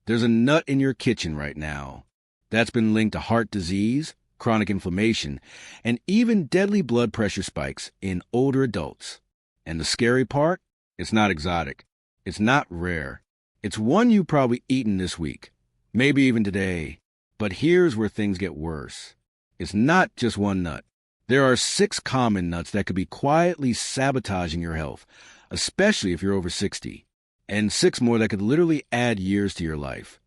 There's a nut in your kitchen right now that's been linked to heart disease, chronic inflammation, and even deadly blood pressure spikes in older adults. And the scary part? It's not exotic. It's not rare. It's one you've probably eaten this week, maybe even today. But here's where things get worse. It's not just one nut. There are 6 common nuts that could be quietly sabotaging your health, especially if you're over 60, and 6 more that could literally add years to your life,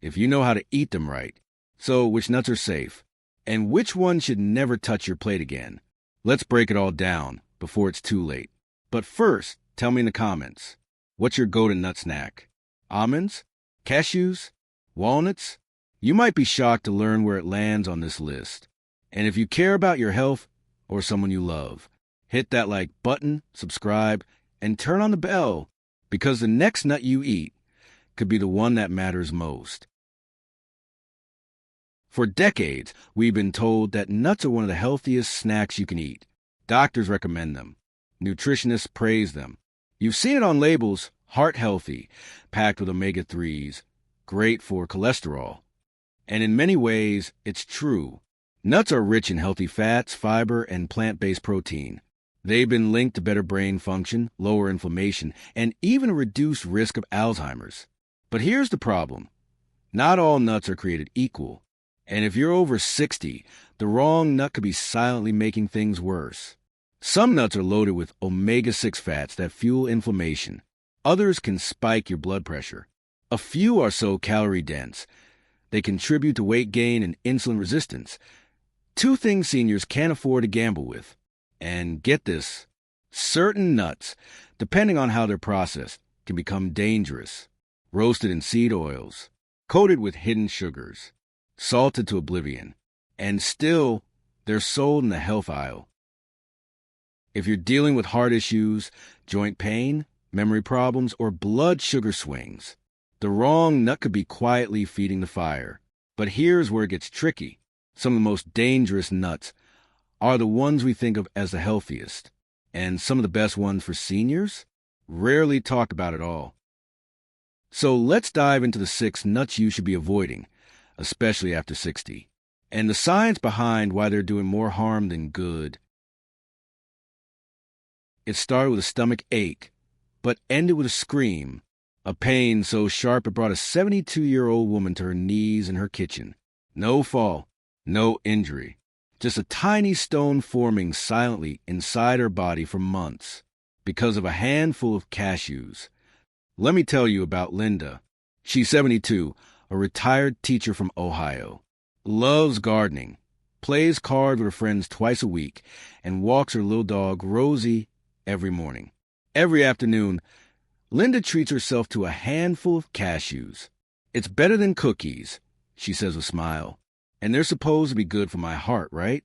if you know how to eat them right. So, which nuts are safe? And which one should never touch your plate again? Let's break it all down before it's too late. But first, tell me in the comments, what's your go-to nut snack? Almonds? Cashews? Walnuts? You might be shocked to learn where it lands on this list. And if you care about your health or someone you love, hit that like button, subscribe, and turn on the bell, because the next nut you eat could be the one that matters most. For decades, we've been told that nuts are one of the healthiest snacks you can eat. Doctors recommend them. Nutritionists praise them. You've seen it on labels, heart healthy, packed with omega-3s, great for cholesterol. And in many ways, it's true. Nuts are rich in healthy fats, fiber, and plant-based protein. They've been linked to better brain function, lower inflammation, and even a reduced risk of Alzheimer's. But here's the problem. Not all nuts are created equal. And if you're over 60, the wrong nut could be silently making things worse. Some nuts are loaded with omega-6 fats that fuel inflammation. Others can spike your blood pressure. A few are so calorie-dense, they contribute to weight gain and insulin resistance. 2 things seniors can't afford to gamble with. And get this, certain nuts, depending on how they're processed, can become dangerous. Roasted in seed oils, coated with hidden sugars, salted to oblivion, and still, they're sold in the health aisle. If you're dealing with heart issues, joint pain, memory problems, or blood sugar swings, the wrong nut could be quietly feeding the fire. But here's where it gets tricky. Some of the most dangerous nuts are the ones we think of as the healthiest, and some of the best ones for seniors, rarely talked about at all. So let's dive into the 6 nuts you should be avoiding, especially after 60, and the science behind why they're doing more harm than good. It started with a stomach ache, but ended with a scream, a pain so sharp it brought a 72-year-old woman to her knees in her kitchen. No fall. No injury, just a tiny stone forming silently inside her body for months because of a handful of cashews. Let me tell you about Linda. She's 72, a retired teacher from Ohio, loves gardening, plays cards with her friends twice a week, and walks her little dog, Rosie, every morning. Every afternoon, Linda treats herself to a handful of cashews. It's better than cookies, she says with a smile. And they're supposed to be good for my heart, right?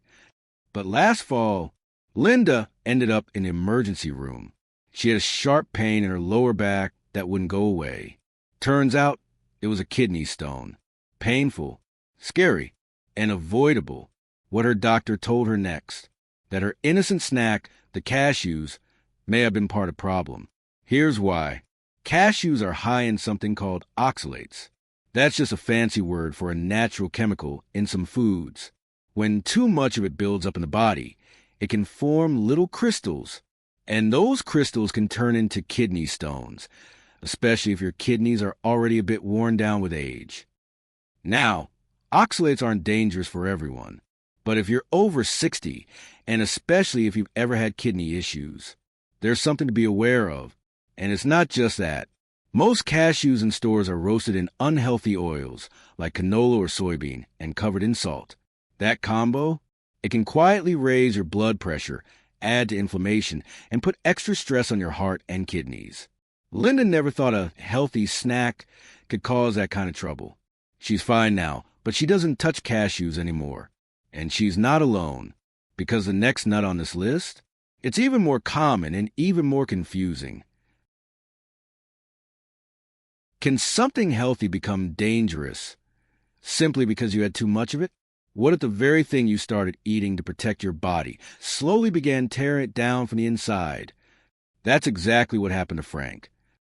But last fall, Linda ended up in the emergency room. She had a sharp pain in her lower back that wouldn't go away. Turns out it was a kidney stone. Painful, scary, and avoidable. What her doctor told her next, that her innocent snack, the cashews, may have been part of the problem. Here's why. Cashews are high in something called oxalates. That's just a fancy word for a natural chemical in some foods. When too much of it builds up in the body, it can form little crystals, and those crystals can turn into kidney stones, especially if your kidneys are already a bit worn down with age. Now, oxalates aren't dangerous for everyone, but if you're over 60, and especially if you've ever had kidney issues, there's something to be aware of. And it's not just that. Most cashews in stores are roasted in unhealthy oils, like canola or soybean, and covered in salt. That combo, it can quietly raise your blood pressure, add to inflammation, and put extra stress on your heart and kidneys. Linda never thought a healthy snack could cause that kind of trouble. She's fine now, but she doesn't touch cashews anymore. And she's not alone, because the next nut on this list, it's even more common and even more confusing. Can something healthy become dangerous simply because you had too much of it? What if the very thing you started eating to protect your body slowly began tearing it down from the inside? That's exactly what happened to Frank.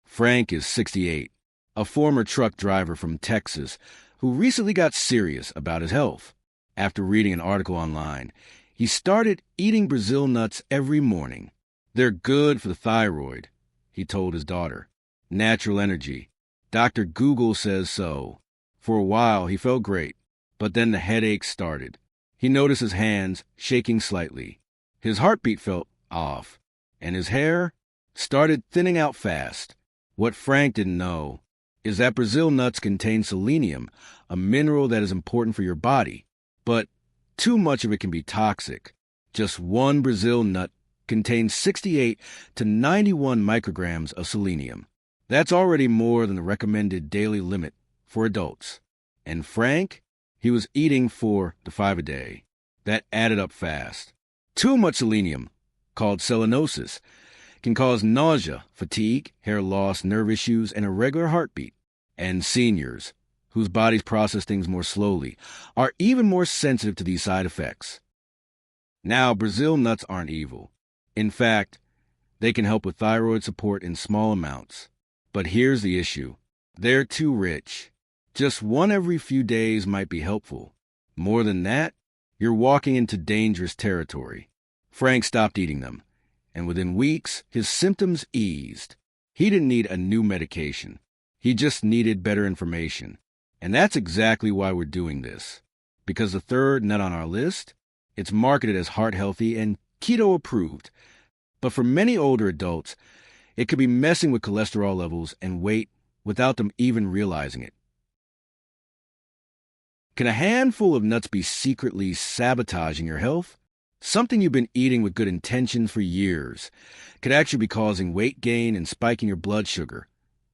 Frank is 68, a former truck driver from Texas who recently got serious about his health. After reading an article online, he started eating Brazil nuts every morning. They're good for the thyroid, he told his daughter. Natural energy. Dr. Google says so. For a while, he felt great, but then the headache started. He noticed his hands shaking slightly. His heartbeat felt off, and his hair started thinning out fast. What Frank didn't know is that Brazil nuts contain selenium, a mineral that is important for your body. But too much of it can be toxic. Just one Brazil nut contains 68 to 91 micrograms of selenium. That's already more than the recommended daily limit for adults. And Frank, he was eating 4 to 5 a day. That added up fast. Too much selenium, called selenosis, can cause nausea, fatigue, hair loss, nerve issues, and irregular heartbeat. And seniors, whose bodies process things more slowly, are even more sensitive to these side effects. Now, Brazil nuts aren't evil. In fact, they can help with thyroid support in small amounts. But here's the issue. They're too rich. Just one every few days might be helpful. More than that, you're walking into dangerous territory. Frank stopped eating them, and within weeks, his symptoms eased. He didn't need a new medication. He just needed better information. And that's exactly why we're doing this. Because the third nut on our list, it's marketed as heart-healthy and keto-approved. But for many older adults, it could be messing with cholesterol levels and weight without them even realizing it. Can a handful of nuts be secretly sabotaging your health? Something you've been eating with good intentions for years could actually be causing weight gain and spiking your blood sugar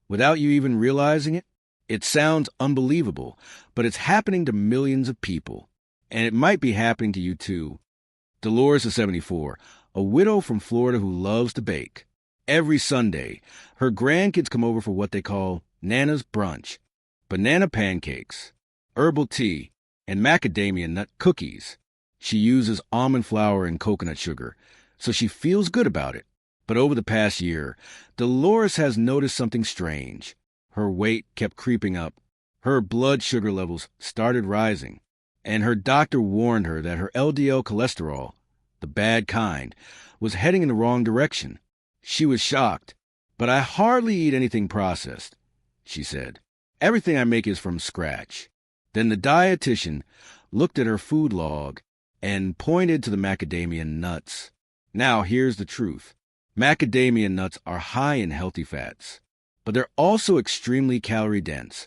without you even realizing it. It sounds unbelievable, but it's happening to millions of people, and it might be happening to you too. Dolores is 74, a widow from Florida who loves to bake. Every Sunday, her grandkids come over for what they call Nana's brunch: banana pancakes, herbal tea, and macadamia nut cookies. She uses almond flour and coconut sugar, so she feels good about it. But over the past year, Dolores has noticed something strange. Her weight kept creeping up. Her blood sugar levels started rising. And her doctor warned her that her LDL cholesterol, the bad kind, was heading in the wrong direction. She was shocked. "But I hardly eat anything processed," she said. "Everything I make is from scratch." Then the dietitian looked at her food log and pointed to the macadamia nuts. Now here's the truth. Macadamia nuts are high in healthy fats, but they're also extremely calorie-dense,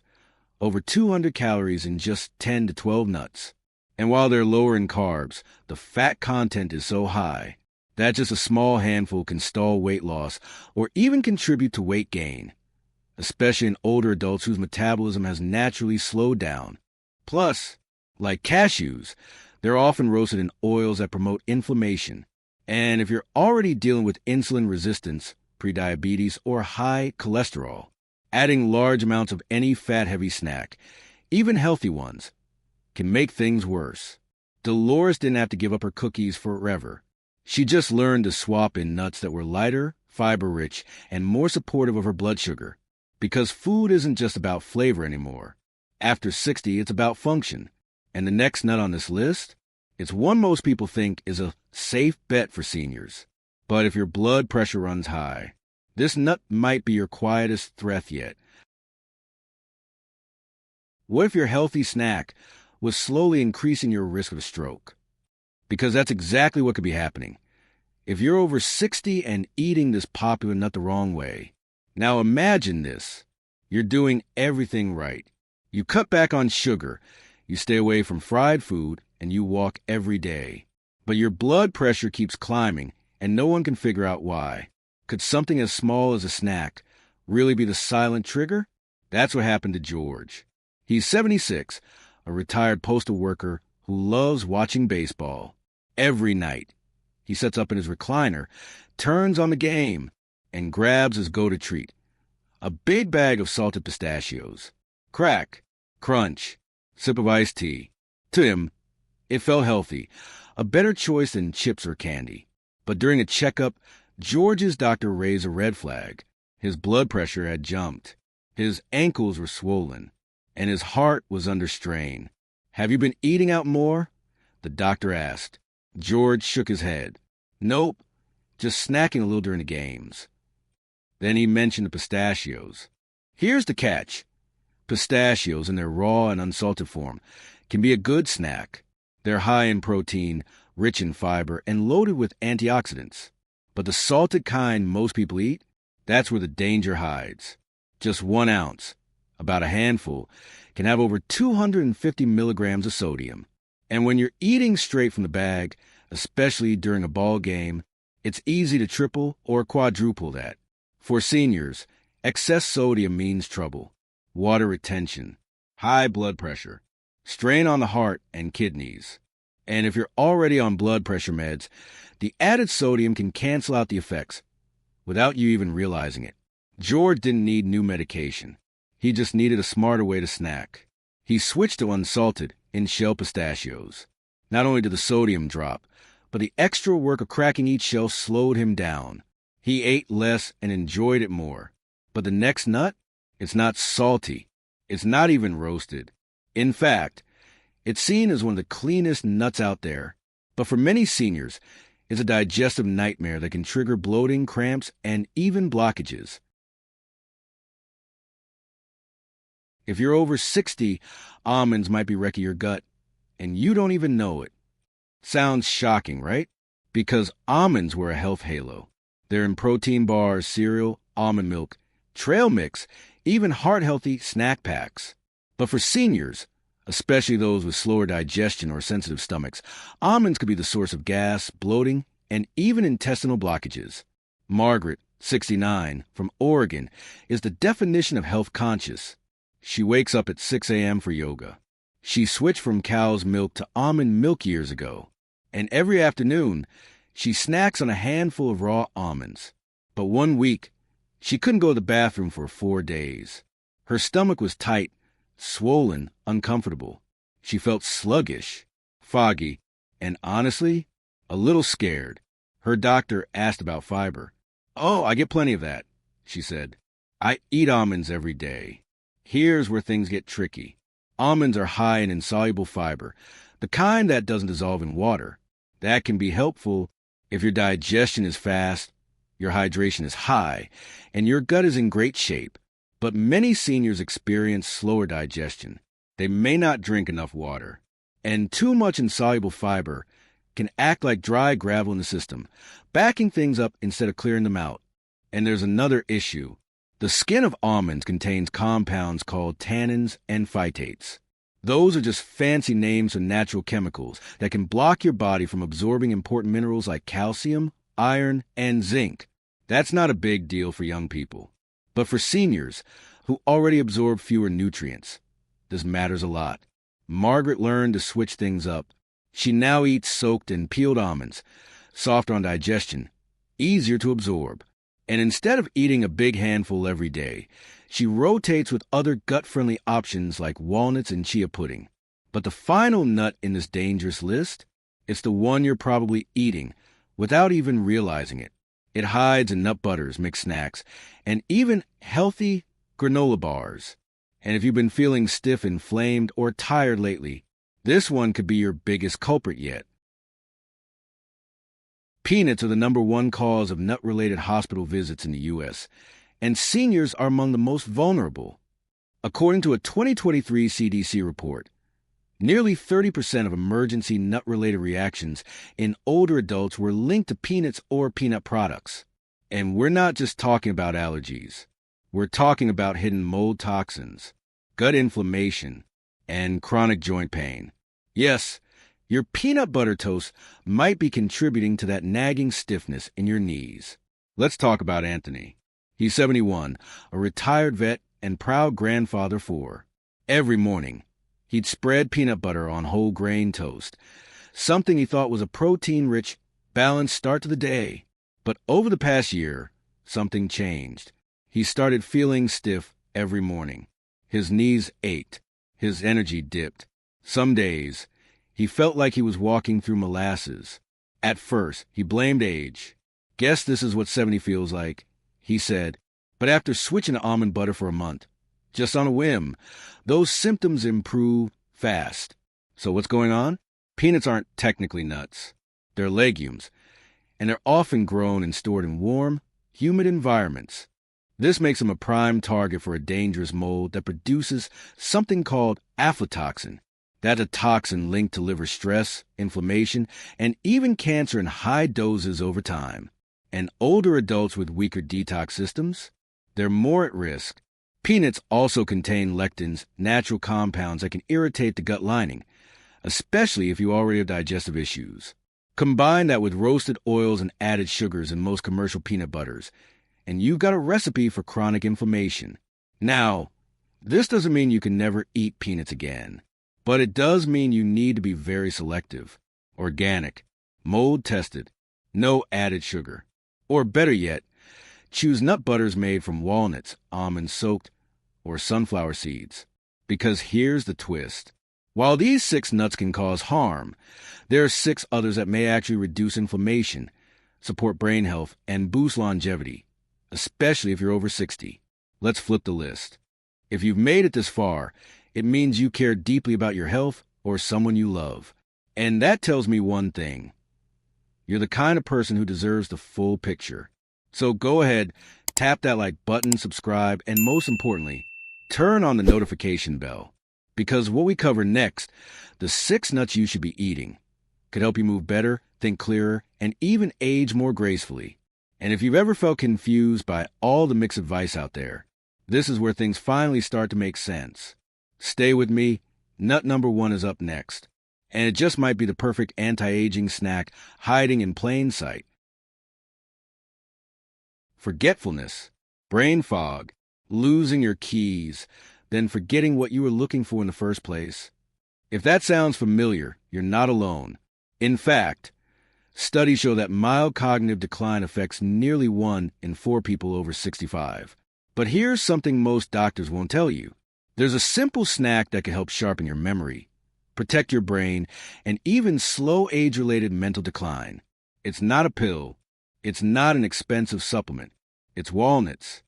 over 200 calories in just 10 to 12 nuts. And while they're lower in carbs, the fat content is so high that just a small handful can stall weight loss or even contribute to weight gain, especially in older adults whose metabolism has naturally slowed down. Plus, like cashews, they're often roasted in oils that promote inflammation. And if you're already dealing with insulin resistance, prediabetes, or high cholesterol, adding large amounts of any fat-heavy snack, even healthy ones, can make things worse. Dolores didn't have to give up her cookies forever. She just learned to swap in nuts that were lighter, fiber-rich, and more supportive of her blood sugar. Because food isn't just about flavor anymore. After 60, it's about function. And the next nut on this list, it's one most people think is a safe bet for seniors. But if your blood pressure runs high, this nut might be your quietest threat yet. What if your healthy snack was slowly increasing your risk of a stroke? Because that's exactly what could be happening. If you're over 60 and eating this popular nut the wrong way. Now imagine this. You're doing everything right. You cut back on sugar, you stay away from fried food, and you walk every day. But your blood pressure keeps climbing, and no one can figure out why. Could something as small as a snack really be the silent trigger? That's what happened to George. He's 76, a retired postal worker who loves watching baseball. Every night, he sits up in his recliner, turns on the game, and grabs his go-to treat: a big bag of salted pistachios. Crack, crunch, sip of iced tea. To him, it felt healthy, a better choice than chips or candy. But during a checkup, George's doctor raised a red flag. His blood pressure had jumped. His ankles were swollen, and his heart was under strain. "Have you been eating out more?" the doctor asked. George shook his head. "Nope, just snacking a little during the games." Then he mentioned the pistachios. Here's the catch. Pistachios, in their raw and unsalted form, can be a good snack. They're high in protein, rich in fiber, and loaded with antioxidants. But the salted kind most people eat, that's where the danger hides. Just 1 ounce, about a handful, can have over 250 milligrams of sodium. And when you're eating straight from the bag, especially during a ball game, it's easy to triple or quadruple that. For seniors, excess sodium means trouble, water retention, high blood pressure, strain on the heart and kidneys. And if you're already on blood pressure meds, the added sodium can cancel out the effects without you even realizing it. George didn't need new medication. He just needed a smarter way to snack. He switched to unsalted, in-shell pistachios. Not only did the sodium drop, but the extra work of cracking each shell slowed him down. He ate less and enjoyed it more. But the next nut? It's not salty. It's not even roasted. In fact, it's seen as one of the cleanest nuts out there. But for many seniors, it's a digestive nightmare that can trigger bloating, cramps, and even blockages. If you're over 60, almonds might be wrecking your gut, and you don't even know it. Sounds shocking, right? Because almonds wear a health halo. They're in protein bars, cereal, almond milk, trail mix, even heart-healthy snack packs. But for seniors, especially those with slower digestion or sensitive stomachs, almonds could be the source of gas, bloating, and even intestinal blockages. Margaret, 69, from Oregon, is the definition of health conscious. She wakes up at 6 a.m. for yoga. She switched from cow's milk to almond milk years ago, and every afternoon, she snacks on a handful of raw almonds. But one week, she couldn't go to the bathroom for 4 days. Her stomach was tight, swollen, uncomfortable. She felt sluggish, foggy, and honestly, a little scared. Her doctor asked about fiber. "Oh, I get plenty of that," she said. "I eat almonds every day." Here's where things get tricky. Almonds are high in insoluble fiber, the kind that doesn't dissolve in water. That can be helpful if your digestion is fast, your hydration is high, and your gut is in great shape. But many seniors experience slower digestion. They may not drink enough water. And too much insoluble fiber can act like dry gravel in the system, backing things up instead of clearing them out. And there's another issue. The skin of almonds contains compounds called tannins and phytates. Those are just fancy names for natural chemicals that can block your body from absorbing important minerals like calcium, iron, and zinc. That's not a big deal for young people. But for seniors who already absorb fewer nutrients, this matters a lot. Margaret learned to switch things up. She now eats soaked and peeled almonds, softer on digestion, easier to absorb. And instead of eating a big handful every day, she rotates with other gut-friendly options like walnuts and chia pudding. But the final nut in this dangerous list, it's the one you're probably eating without even realizing it. It hides in nut butters, mixed snacks, and even healthy granola bars. And if you've been feeling stiff, inflamed, or tired lately, this one could be your biggest culprit yet. Peanuts are the #1 cause of nut-related hospital visits in the U.S., and seniors are among the most vulnerable. According to a 2023 CDC report, nearly 30% of emergency nut-related reactions in older adults were linked to peanuts or peanut products. And we're not just talking about allergies. We're talking about hidden mold toxins, gut inflammation, and chronic joint pain. Yes, your peanut butter toast might be contributing to that nagging stiffness in your knees. Let's talk about Anthony. He's 71, a retired vet and proud grandfather 4. Every morning, he'd spread peanut butter on whole grain toast, something he thought was a protein-rich, balanced start to the day. But over the past year, something changed. He started feeling stiff every morning. His knees ached. His energy dipped. Some days, he felt like he was walking through molasses. At first, he blamed age. "Guess this is what 70 feels like," he said. But after switching to almond butter for a month, just on a whim. Those symptoms improve fast. So what's going on? Peanuts aren't technically nuts. They're legumes, and they're often grown and stored in warm, humid environments. This makes them a prime target for a dangerous mold that produces something called aflatoxin. That's a toxin linked to liver stress, inflammation, and even cancer in high doses over time. And older adults with weaker detox systems, they're more at risk. Peanuts also contain lectins, natural compounds that can irritate the gut lining, especially if you already have digestive issues. Combine that with roasted oils and added sugars in most commercial peanut butters, and you've got a recipe for chronic inflammation. Now, this doesn't mean you can never eat peanuts again, but it does mean you need to be very selective, organic, mold-tested, no added sugar. Or better yet, choose nut butters made from walnuts, almonds soaked, or sunflower seeds. Because here's the twist. While these 6 nuts can cause harm, there are 6 others that may actually reduce inflammation, support brain health, and boost longevity, especially if you're over 60. Let's flip the list. If you've made it this far, it means you care deeply about your health or someone you love. And that tells me one thing. You're the kind of person who deserves the full picture. So go ahead, tap that like button, subscribe, and most importantly, turn on the notification bell. Because what we cover next, the 6 nuts you should be eating, could help you move better, think clearer, and even age more gracefully. And if you've ever felt confused by all the mixed advice out there, this is where things finally start to make sense. Stay with me. Nut number 1 is up next. And it just might be the perfect anti-aging snack hiding in plain sight. Forgetfulness, brain fog, losing your keys, then forgetting what you were looking for in the first place. If that sounds familiar, you're not alone. In fact, studies show that mild cognitive decline affects nearly 1 in 4 people over 65. But here's something most doctors won't tell you. There's a simple snack that can help sharpen your memory, protect your brain, and even slow age-related mental decline. It's not a pill. It's not an expensive supplement. It's walnuts.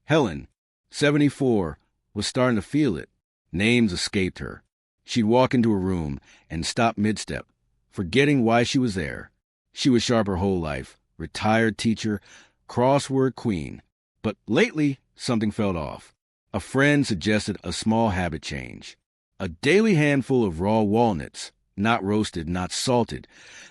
Helen, 74, was starting to feel it. Names escaped her. She'd walk into a room and stop mid-step, forgetting why she was there. She was sharp her whole life, retired teacher, crossword queen. But lately, something felt off. A friend suggested a small habit change. A daily handful of raw walnuts, not roasted, not salted,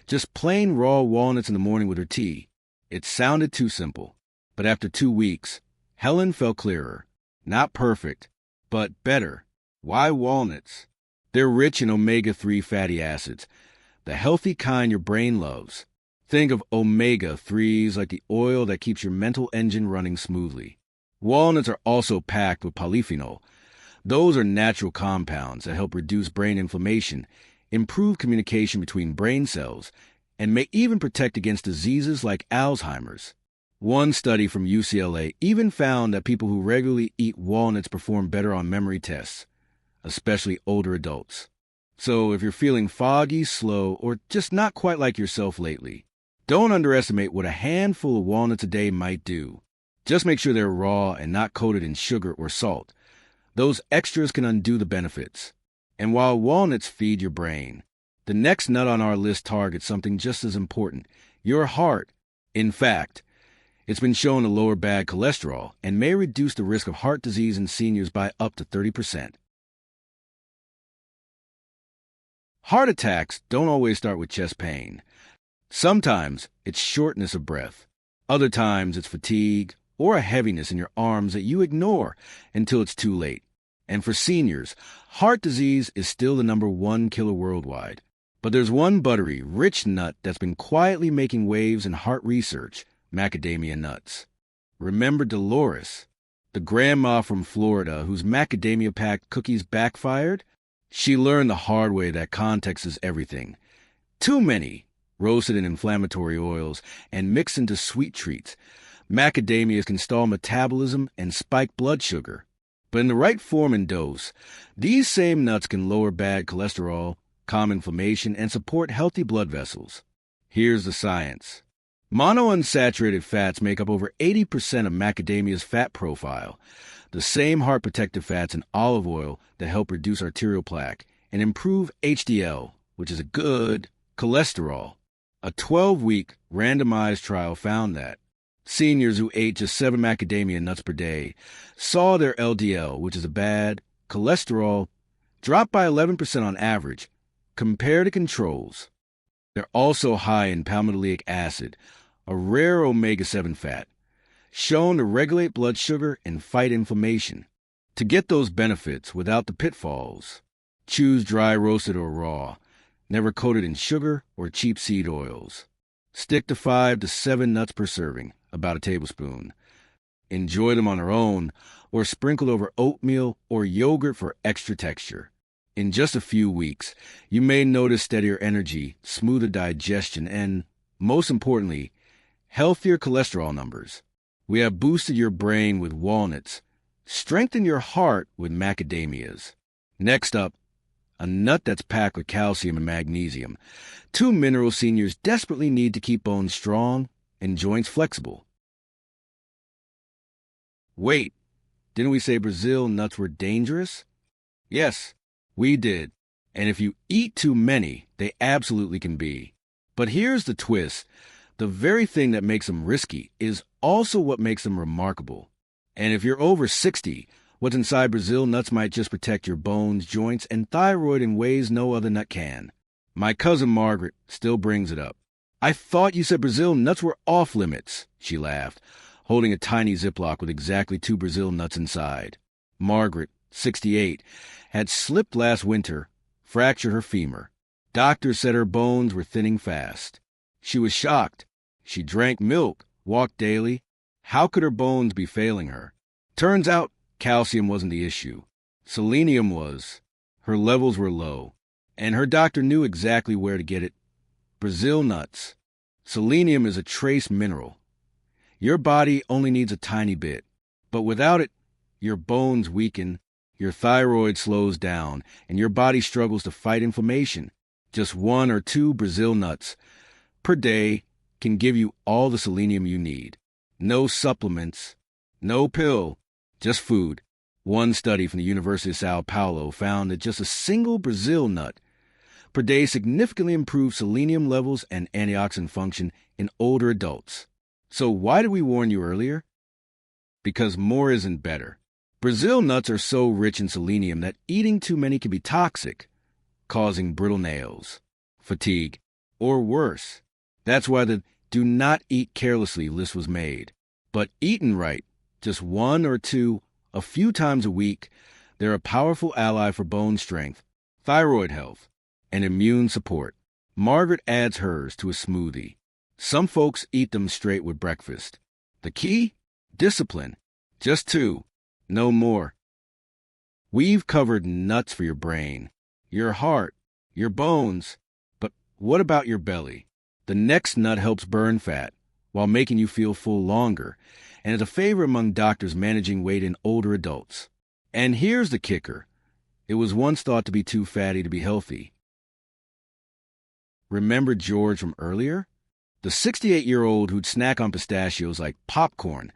just plain raw walnuts in the morning with her tea. It sounded too simple. But after 2 weeks, Helen felt clearer. Not perfect, but better. Why walnuts? They're rich in omega-3 fatty acids, the healthy kind your brain loves. Think of omega-3s like the oil that keeps your mental engine running smoothly. Walnuts are also packed with polyphenol. Those are natural compounds that help reduce brain inflammation, improve communication between brain cells, and may even protect against diseases like Alzheimer's. One study from UCLA even found that people who regularly eat walnuts perform better on memory tests, especially older adults. So if you're feeling foggy, slow, or just not quite like yourself lately, don't underestimate what a handful of walnuts a day might do. Just make sure they're raw and not coated in sugar or salt. Those extras can undo the benefits. And while walnuts feed your brain, the next nut on our list targets something just as important, your heart. In fact, it's been shown to lower bad cholesterol and may reduce the risk of heart disease in seniors by up to 30%. Heart attacks don't always start with chest pain. Sometimes it's shortness of breath. Other times it's fatigue or a heaviness in your arms that you ignore until it's too late. And for seniors, heart disease is still the #1 killer worldwide. But there's one buttery, rich nut that's been quietly making waves in heart research: macadamia nuts. Remember Dolores, the grandma from Florida whose macadamia-packed cookies backfired? She learned the hard way that context is everything. Too many, roasted in inflammatory oils and mixed into sweet treats. Macadamias can stall metabolism and spike blood sugar. But in the right form and dose, these same nuts can lower bad cholesterol, calm inflammation, and support healthy blood vessels. Here's the science. Monounsaturated fats make up over 80% of macadamia's fat profile. the same heart-protective fats in olive oil that help reduce arterial plaque and improve HDL, which is a good cholesterol. A 12-week randomized trial found that seniors who ate just 7 macadamia nuts per day saw their LDL, which is a bad cholesterol, drop by 11% on average compared to controls. They're also high in palmitoleic acid, a rare omega-7 fat, shown to regulate blood sugar and fight inflammation. To get those benefits without the pitfalls, choose dry roasted or raw, never coated in sugar or cheap seed oils. Stick to 5 to 7 nuts per serving, about a tablespoon. Enjoy them on their own or sprinkled over oatmeal or yogurt for extra texture. In just a few weeks, you may notice steadier energy, smoother digestion, and, most importantly, healthier cholesterol numbers. We have boosted your brain with walnuts, strengthened your heart with macadamias. Next up, a nut that's packed with calcium and magnesium, 2 minerals seniors desperately need to keep bones strong and joints flexible. Wait, didn't we say Brazil nuts were dangerous? Yes, we did. And if you eat too many, they absolutely can be. But here's the twist. The very thing that makes them risky is also what makes them remarkable. And if you're over 60, what's inside Brazil nuts might just protect your bones, joints, and thyroid in ways no other nut can. My cousin Margaret still brings it up. I thought you said Brazil nuts were off limits, she laughed, holding a tiny Ziploc with exactly 2 Brazil nuts inside. Margaret, 68, had slipped last winter, fractured her femur. Doctors said her bones were thinning fast. She was shocked. She drank milk, walked daily. How could her bones be failing her? Turns out calcium wasn't the issue. Selenium was. Her levels were low, and her doctor knew exactly where to get it. Brazil nuts. Selenium is a trace mineral. Your body only needs a tiny bit, but without it, your bones weaken, your thyroid slows down, and your body struggles to fight inflammation. Just 1 or 2 Brazil nuts per day can give you all the selenium you need. No supplements, no pill, just food. One study from the University of Sao Paulo found that just a single Brazil nut per day significantly improved selenium levels and antioxidant function in older adults. So why did we warn you earlier? Because more isn't better. Brazil nuts are so rich in selenium that eating too many can be toxic, causing brittle nails, fatigue, or worse. That's why the do not eat carelessly list was made. But eaten right, just 1 or 2, a few times a week, they're a powerful ally for bone strength, thyroid health, and immune support. Margaret adds hers to a smoothie. Some folks eat them straight with breakfast. The key? Discipline. Just 2. No more. We've covered nuts for your brain, your heart, your bones. But what about your belly? The next nut helps burn fat while making you feel full longer, and is a favorite among doctors managing weight in older adults. And here's the kicker. It was once thought to be too fatty to be healthy. Remember George from earlier? The 68-year-old who'd snack on pistachios like popcorn,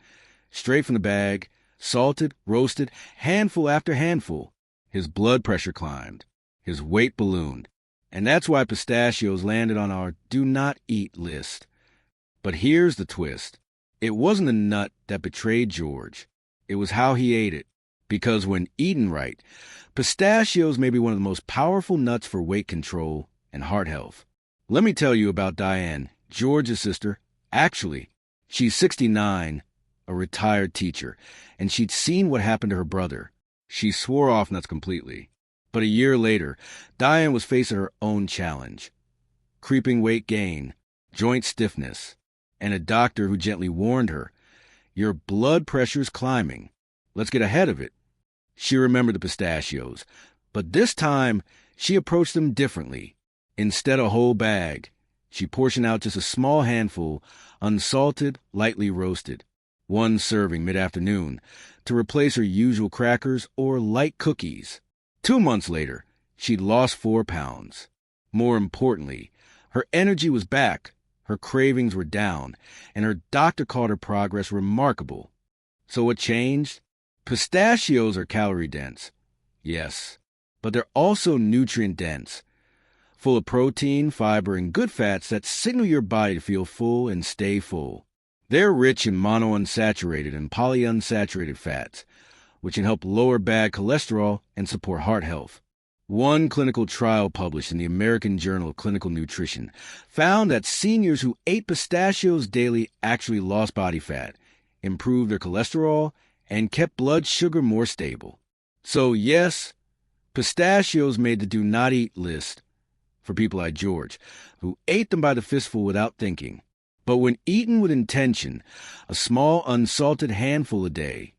straight from the bag, salted, roasted, handful after handful. His blood pressure climbed. His weight ballooned. And that's why pistachios landed on our do not eat list. But here's the twist. It wasn't the nut that betrayed George. It was how he ate it. Because when eaten right, pistachios may be one of the most powerful nuts for weight control and heart health. Let me tell you about Diane, George's sister. Actually, she's 69, a retired teacher, and she'd seen what happened to her brother. She swore off nuts completely. But a year later, Diane was facing her own challenge. Creeping weight gain, joint stiffness, and a doctor who gently warned her, "Your blood pressure's climbing. Let's get ahead of it." She remembered the pistachios, but this time she approached them differently. Instead of a whole bag, she portioned out just a small handful, unsalted, lightly roasted, 1 serving mid-afternoon, to replace her usual crackers or light cookies. 2 months later, she'd lost 4 pounds. More importantly, her energy was back, her cravings were down, and her doctor called her progress remarkable. So what changed? Pistachios are calorie-dense, yes, but they're also nutrient-dense, full of protein, fiber, and good fats that signal your body to feel full and stay full. They're rich in monounsaturated and polyunsaturated fats, which can help lower bad cholesterol and support heart health. One clinical trial published in the American Journal of Clinical Nutrition found that seniors who ate pistachios daily actually lost body fat, improved their cholesterol, and kept blood sugar more stable. So yes, pistachios made the do not eat list for people like George, who ate them by the fistful without thinking. But when eaten with intention, a small unsalted handful a day,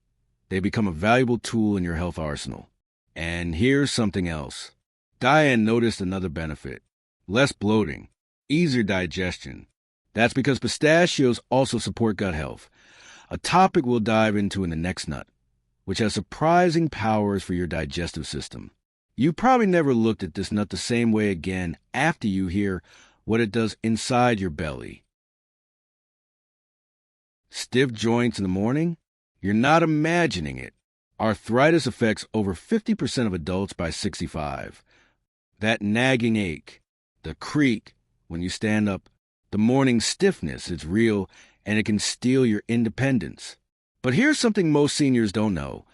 they become a valuable tool in your health arsenal. And here's something else. Diane noticed another benefit: less bloating, easier digestion. That's because pistachios also support gut health, a topic we'll dive into in the next nut, which has surprising powers for your digestive system. You probably never looked at this nut the same way again after you hear what it does inside your belly. Stiff joints in the morning? You're not imagining it. Arthritis affects over 50% of adults by 65. That nagging ache, the creak when you stand up, the morning stiffness, it's real, and it can steal your independence. But here's something most seniors don't know.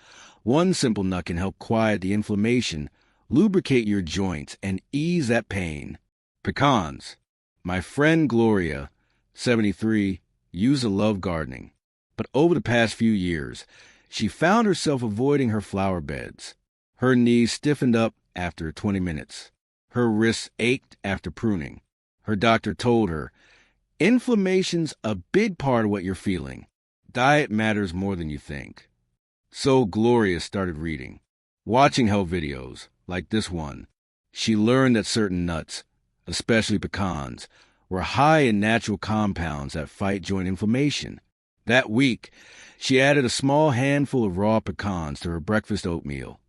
One simple nut can help quiet the inflammation, lubricate your joints, and ease that pain. Pecans. My friend Gloria, 73, used to love gardening. But over the past few years, she found herself avoiding her flower beds. Her knees stiffened up after 20 minutes. Her wrists ached after pruning. Her doctor told her, inflammation's a big part of what you're feeling. Diet matters more than you think. So Gloria started reading, watching health videos, like this one. She learned that certain nuts, especially pecans, were high in natural compounds that fight joint inflammation. That week, she added a small handful of raw pecans to her breakfast oatmeal.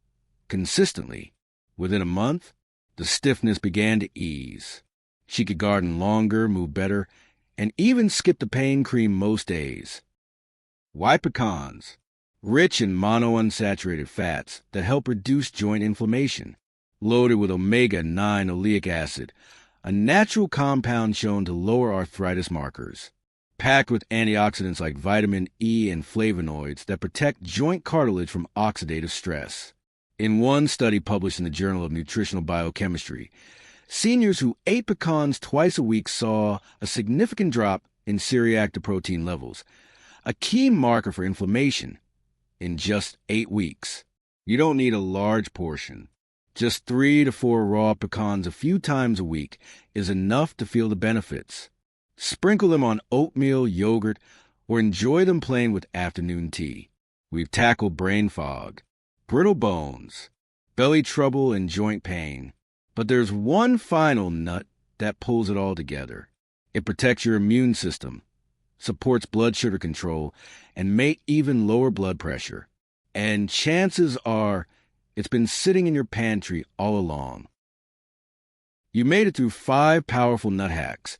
Consistently, within a month, the stiffness began to ease. She could garden longer, move better, and even skip the pain cream most days. Why pecans? Rich in monounsaturated fats that help reduce joint inflammation. Loaded with omega-9 oleic acid, a natural compound shown to lower arthritis markers. Packed with antioxidants like vitamin E and flavonoids that protect joint cartilage from oxidative stress. In one study published in the Journal of Nutritional Biochemistry, seniors who ate pecans twice a week saw a significant drop in C-reactive protein levels, a key marker for inflammation, in just 8 weeks. You don't need a large portion. Just 3 to 4 raw pecans a few times a week is enough to feel the benefits. Sprinkle them on oatmeal, yogurt, or enjoy them plain with afternoon tea. We've tackled brain fog, brittle bones, belly trouble, and joint pain. But there's one final nut that pulls it all together. It protects your immune system, supports blood sugar control, and may even lower blood pressure. And chances are it's been sitting in your pantry all along. You made it through 5 powerful nut hacks,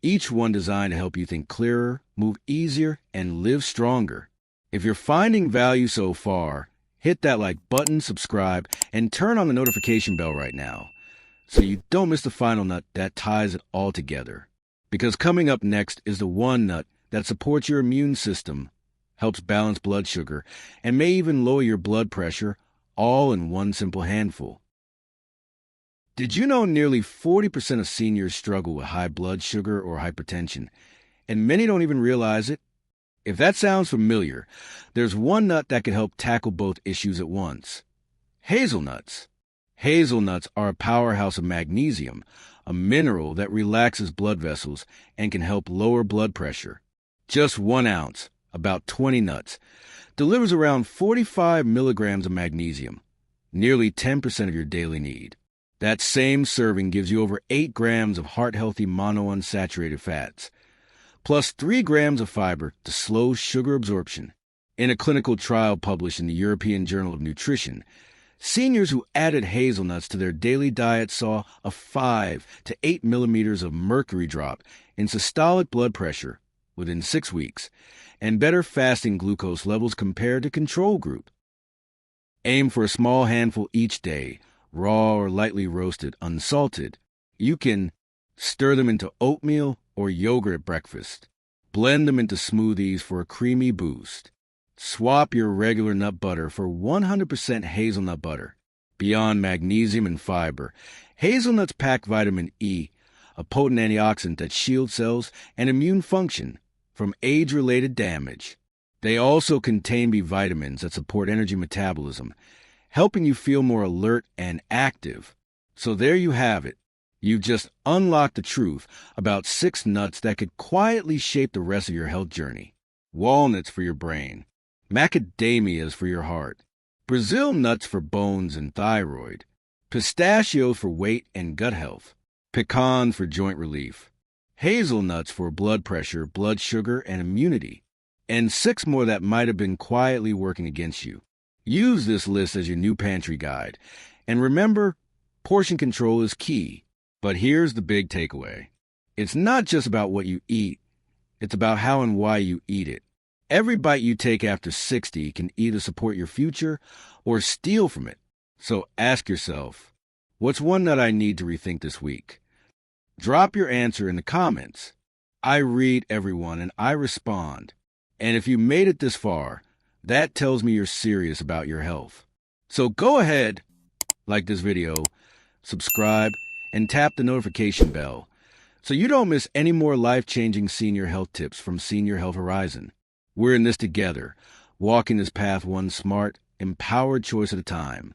each one designed to help you think clearer, move easier, and live stronger. If you're finding value so far, hit that like button, subscribe, and turn on the notification bell right now so you don't miss the final nut that ties it all together. Because coming up next is the one nut that supports your immune system, helps balance blood sugar, and may even lower your blood pressure, all in one simple handful. Did you know nearly 40% of seniors struggle with high blood sugar or hypertension, and many don't even realize it? If that sounds familiar, there's one nut that can help tackle both issues at once. Hazelnuts. Hazelnuts are a powerhouse of magnesium, a mineral that relaxes blood vessels and can help lower blood pressure. Just 1 ounce, about 20 nuts, delivers around 45 milligrams of magnesium, nearly 10% of your daily need. That same serving gives you over 8 grams of heart-healthy monounsaturated fats, plus 3 grams of fiber to slow sugar absorption. In a clinical trial published in the European Journal of Nutrition, seniors who added hazelnuts to their daily diet saw a 5 to 8 millimeters of mercury drop in systolic blood pressure within 6 weeks, and better fasting glucose levels compared to control group. Aim for a small handful each day, raw or lightly roasted, unsalted. You can stir them into oatmeal or yogurt at breakfast. Blend them into smoothies for a creamy boost. Swap your regular nut butter for 100% hazelnut butter. Beyond magnesium and fiber, hazelnuts pack vitamin E, a potent antioxidant that shields cells and immune function from age-related damage. They also contain B vitamins that support energy metabolism, helping you feel more alert and active. So there you have it. You've just unlocked the truth about 6 nuts that could quietly shape the rest of your health journey. Walnuts for your brain, macadamias for your heart, Brazil nuts for bones and thyroid, pistachios for weight and gut health, pecans for joint relief, hazelnuts for blood pressure, blood sugar, and immunity, and 6 more that might have been quietly working against you. Use this list as your new pantry guide. And remember, portion control is key. But here's the big takeaway. It's not just about what you eat. It's about how and why you eat it. Every bite you take after 60 can either support your future or steal from it. So ask yourself, what's one nut I need to rethink this week? Drop your answer in the comments. I read everyone and I respond. And if you made it this far, that tells me you're serious about your health. So go ahead, like this video, subscribe, and tap the notification bell so you don't miss any more life-changing senior health tips from Senior Health Horizon. We're in this together, walking this path one smart, empowered choice at a time.